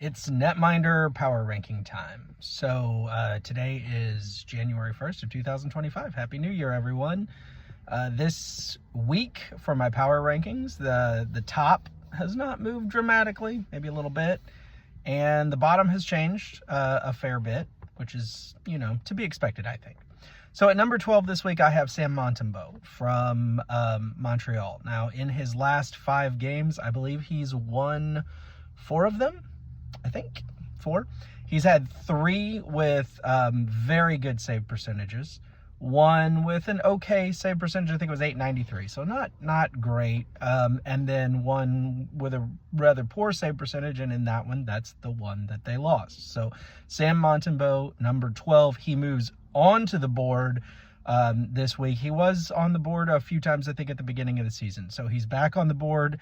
It's Netminder Power Ranking time. So today is January 1st of 2025. Happy New Year, everyone. This week for my power rankings, the top has not moved dramatically, maybe a little bit, and the bottom has changed a fair bit, which is, to be expected, I think. So at number 12 this week, I have Sam Montembeault from Montreal. Now, in his last 5 games, I believe he's won 4 of them. I think 4. He's had 3 with very good save percentages. 1 with an okay save percentage, I think it was .893, so not great. And then 1 with a rather poor save percentage, and in that one, that's the one that they lost. So Sam Montembeault, number 12, he moves onto the board this week. He was on the board a few times, I think, at the beginning of the season. So he's back on the board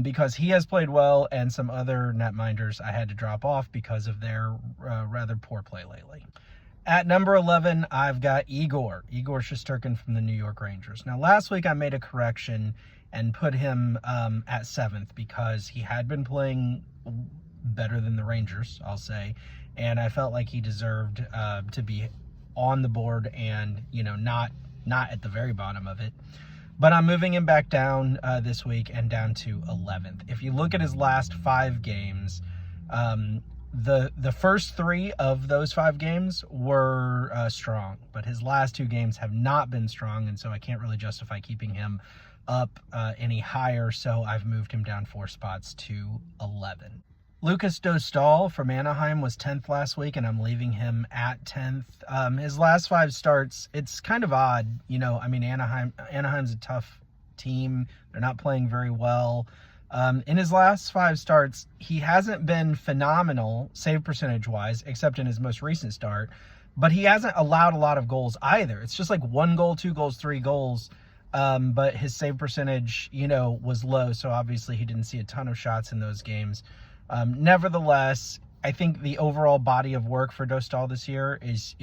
because he has played well, and some other netminders I had to drop off because of their rather poor play lately. At number 11, I've got Igor Shesterkin from the New York Rangers. Now, last week I made a correction and put him at 7th because he had been playing better than the Rangers, I'll say, and I felt like he deserved to be on the board and, not at the very bottom of it. But I'm moving him back down this week and down to 11th. If you look at his last 5 games, the first 3 of those 5 games were strong, but his last 2 games have not been strong, and so I can't really justify keeping him up any higher, so I've moved him down 4 spots to 11. Lucas Dostal from Anaheim was 10th last week, and I'm leaving him at 10th. His last 5 starts, it's kind of odd. Anaheim's a tough team. They're not playing very well. In his last 5 starts, he hasn't been phenomenal save percentage-wise, except in his most recent start, but he hasn't allowed a lot of goals either. It's just like 1 goal, 2 goals, 3 goals. But his save percentage, was low, so obviously he didn't see a ton of shots in those games. Nevertheless, I think the overall body of work for Dostal this year is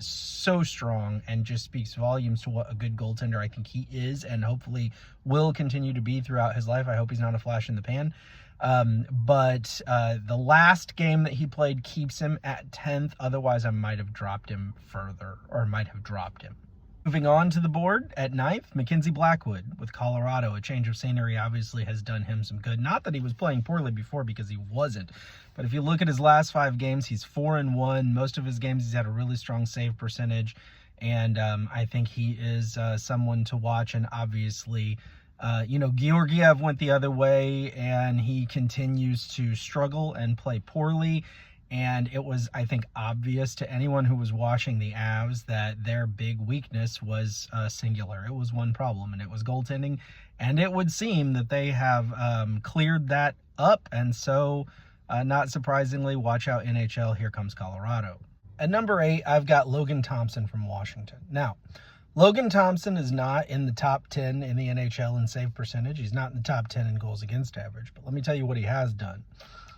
so strong and just speaks volumes to what a good goaltender I think he is and hopefully will continue to be throughout his life. I hope he's not a flash in the pan. But the last game that he played keeps him at 10th. Otherwise, I might have dropped him further, or might have dropped him. Moving on to the board at 9th, Mackenzie Blackwood with Colorado. A change of scenery obviously has done him some good. Not that he was playing poorly before, because he wasn't. But if you look at his last 5 games, he's 4-1. Most of his games, he's had a really strong save percentage. And I think he is someone to watch. And obviously, Georgiev went the other way, and he continues to struggle and play poorly. And it was, I think, obvious to anyone who was watching the Avs that their big weakness was singular. It was one problem, and it was goaltending. And it would seem that they have cleared that up. And so, not surprisingly, watch out NHL, here comes Colorado. At number 8, I've got Logan Thompson from Washington. Now, Logan Thompson is not in the top 10 in the NHL in save percentage. He's not in the top 10 in goals against average. But let me tell you what he has done.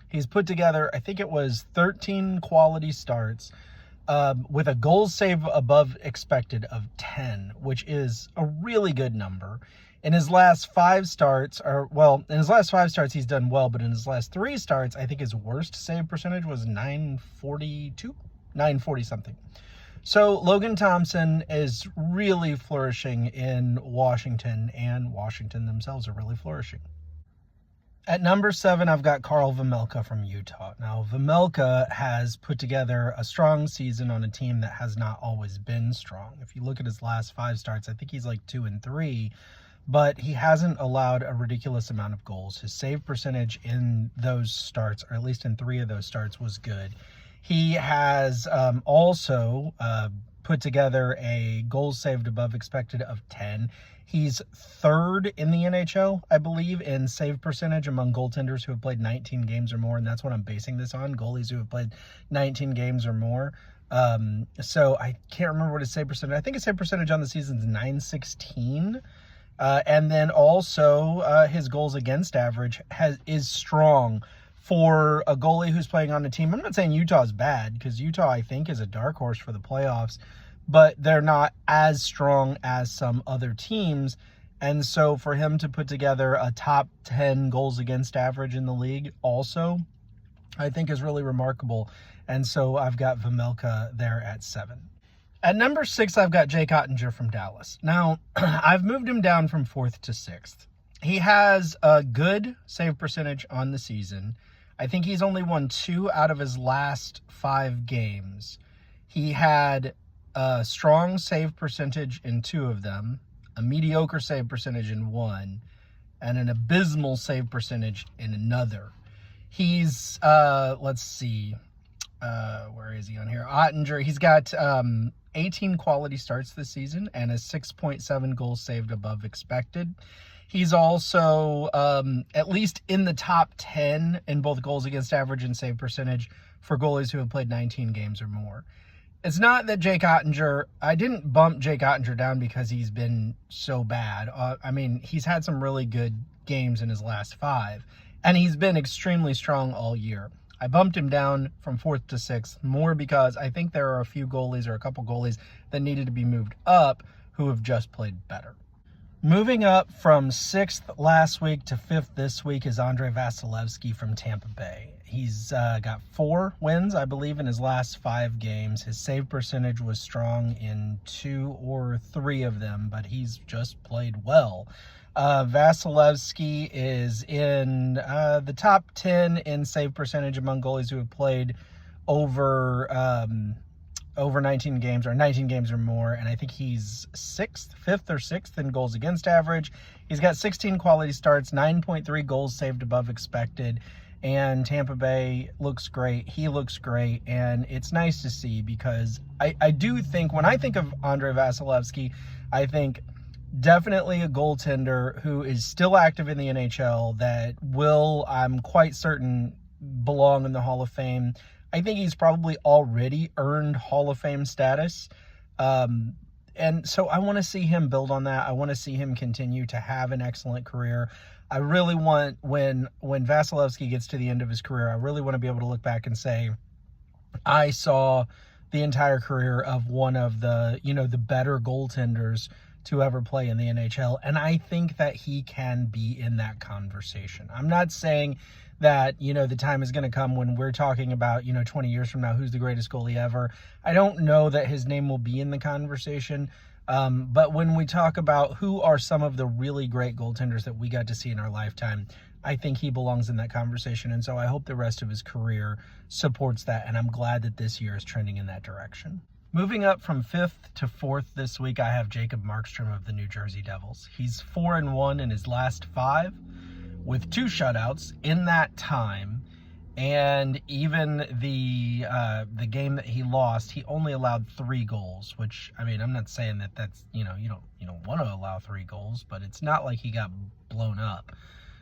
He's put together, I think it was 13 quality starts with a goal save above expected of 10, which is a really good number. In his last 5 starts, he's done well, but in his last 3 starts, I think his worst save percentage was 940 something. So Logan Thompson is really flourishing in Washington, and Washington themselves are really flourishing. At number 7, I've got Karl Vejmelka from Utah. Now, Vejmelka has put together a strong season on a team that has not always been strong. If you look at his last 5 starts, I think he's like 2-3, but he hasn't allowed a ridiculous amount of goals. His save percentage in those starts, or at least in 3 of those starts, was good. He has also put together a goals saved above expected of 10. He's 3rd in the NHL, I believe, in save percentage among goaltenders who have played 19 games or more, and that's what I'm basing this on, goalies who have played 19 games or more. So I can't remember what his save percentage, I think his save percentage on the season is .916. And then also his goals against average is strong for a goalie who's playing on a team. I'm not saying Utah's bad, because Utah, I think, is a dark horse for the playoffs, but they're not as strong as some other teams. And so for him to put together a top 10 goals against average in the league also I think is really remarkable. And so I've got Vejmelka there at 7. At number 6, I've got Jake Ottinger from Dallas. Now, I've moved him down from 4th to 6th. He has a good save percentage on the season. I think he's only won 2 out of his last 5 games. He had a strong save percentage in 2 of them, a mediocre save percentage in 1, and an abysmal save percentage in another. He's, let's see, where is he on here? Ottinger, he's got 18 quality starts this season and a 6.7 goals saved above expected. He's also at least in the top 10 in both goals against average and save percentage for goalies who have played 19 games or more. It's not that Jake Ottinger, I didn't bump Jake Ottinger down because he's been so bad. I mean, he's had some really good games in his last 5, and he's been extremely strong all year. I bumped him down from 4th to 6th more because I think there are a few goalies or a couple goalies that needed to be moved up who have just played better. Moving up from 6th last week to 5th this week is Andrei Vasilevskiy from Tampa Bay. He's got 4 wins, I believe, in his last 5 games. His save percentage was strong in 2 or 3 of them, but he's just played well. Vasilevskiy is in the top 10 in save percentage among goalies who have played over 19 games or more, and I think he's 5th or 6th in goals against average. He's got 16 quality starts, 9.3 goals saved above expected, and Tampa Bay looks great. He looks great, and it's nice to see because I do think, when I think of Andrei Vasilevskiy, I think definitely a goaltender who is still active in the NHL that will, I'm quite certain, belong in the Hall of Fame. I think he's probably already earned Hall of Fame status. And so I want to see him build on that. I want to see him continue to have an excellent career. I really want, when Vasilevskiy gets to the end of his career, I really want to be able to look back and say, I saw the entire career of one of the, the better goaltenders to ever play in the NHL. And I think that he can be in that conversation. I'm not saying that, the time is going to come when we're talking about, 20 years from now, who's the greatest goalie ever. I don't know that his name will be in the conversation. But when we talk about who are some of the really great goaltenders that we got to see in our lifetime, I think he belongs in that conversation. And so I hope the rest of his career supports that. And I'm glad that this year is trending in that direction. Moving up from 5th to 4th this week, I have Jacob Markstrom of the New Jersey Devils. He's 4-1 in his last 5 with 2 shutouts in that time. And even the game that he lost, he only allowed 3 goals, which, I mean, I'm not saying that that's, you don't want to allow 3 goals, but it's not like he got blown up.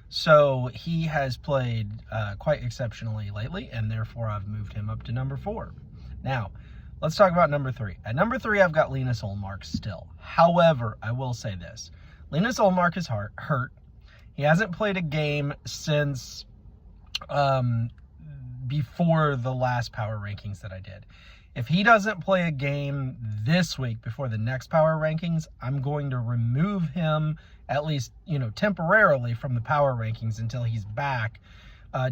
So he has played quite exceptionally lately, and therefore I've moved him up to number 4. Now, let's talk about number 3. At number 3, I've got Linus Ullmark still. However, I will say this. Linus Ullmark is hurt. He hasn't played a game since before the last power rankings that I did. If he doesn't play a game this week before the next power rankings, I'm going to remove him, at least, temporarily, from the power rankings until he's back.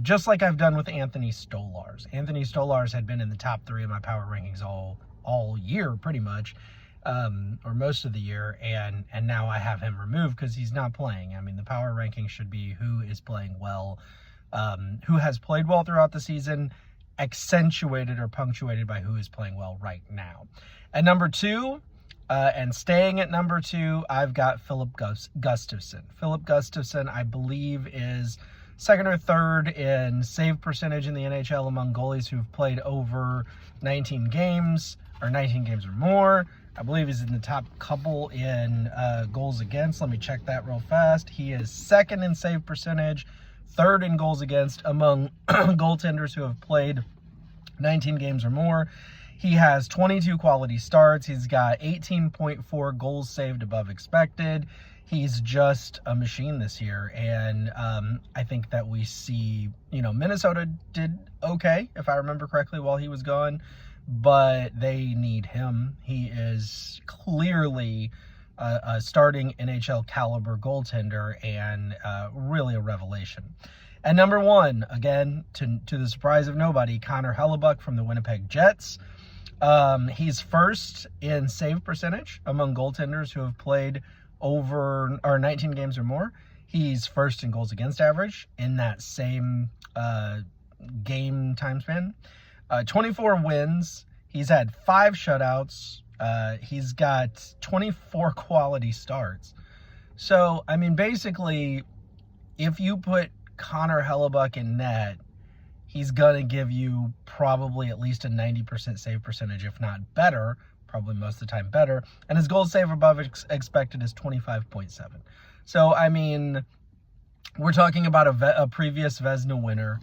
Just like I've done with Anthony Stolarz. Anthony Stolarz had been in the top 3 of my power rankings all year, pretty much, or most of the year, and now I have him removed because he's not playing. I mean, the power rankings should be who is playing well, who has played well throughout the season, accentuated or punctuated by who is playing well right now. At number 2, and staying at number 2, I've got Philip Gustafsson. Philip Gustafsson, I believe, is 2nd or 3rd in save percentage in the NHL among goalies who've played over 19 games or more. I believe he's in the top couple in goals against. Let me check that real fast. He is 2nd in save percentage, 3rd in goals against among goaltenders who have played 19 games or more. He has 22 quality starts. He's got 18.4 goals saved above expected. He's just a machine this year, and I think that we see, Minnesota did okay, if I remember correctly, while he was gone, but they need him. He is clearly a starting NHL caliber goaltender and really a revelation. And number one, again, to the surprise of nobody, Connor Hellebuck from the Winnipeg Jets. He's first in save percentage among goaltenders who have played over 19 games or more. He's first in goals against average in that same game time span. 24 wins. He's had 5 shutouts. He's got 24 quality starts. So, I mean, basically, if you put Connor Hellebuck in net, he's going to give you probably at least a 90% save percentage, if not better, probably most of the time better. And his goal save above expected is 25.7. So, I mean, we're talking about a previous Vezina winner.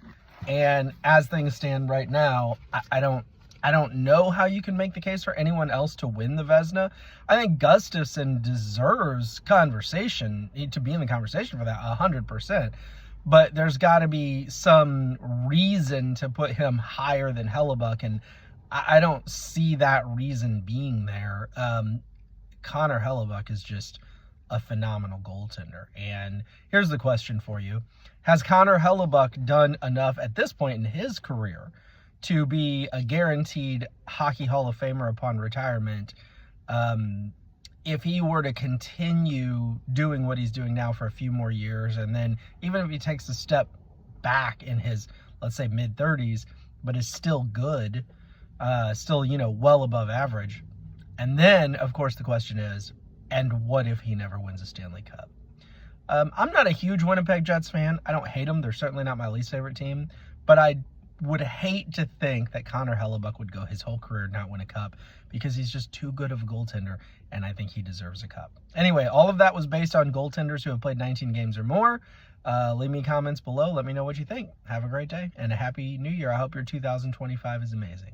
And as things stand right now, I don't know how you can make the case for anyone else to win the Vezina. I think Gustafsson deserves conversation, to be in the conversation for that 100%. But there's got to be some reason to put him higher than Hellebuck, and I don't see that reason being there. Connor Hellebuck is just a phenomenal goaltender. And here's the question for you. Has Connor Hellebuck done enough at this point in his career to be a guaranteed Hockey Hall of Famer upon retirement? If he were to continue doing what he's doing now for a few more years, and then even if he takes a step back in his, let's say, mid-30s, but is still good, still, well above average. And then, of course, the question is, and what if he never wins a Stanley Cup? I'm not a huge Winnipeg Jets fan. I don't hate them. They're certainly not my least favorite team. But I would hate to think that Connor Hellebuck would go his whole career and not win a cup, because he's just too good of a goaltender, and I think he deserves a cup. Anyway, all of that was based on goaltenders who have played 19 games or more. Leave me comments below. Let me know what you think. Have a great day and a happy new year. I hope your 2025 is amazing.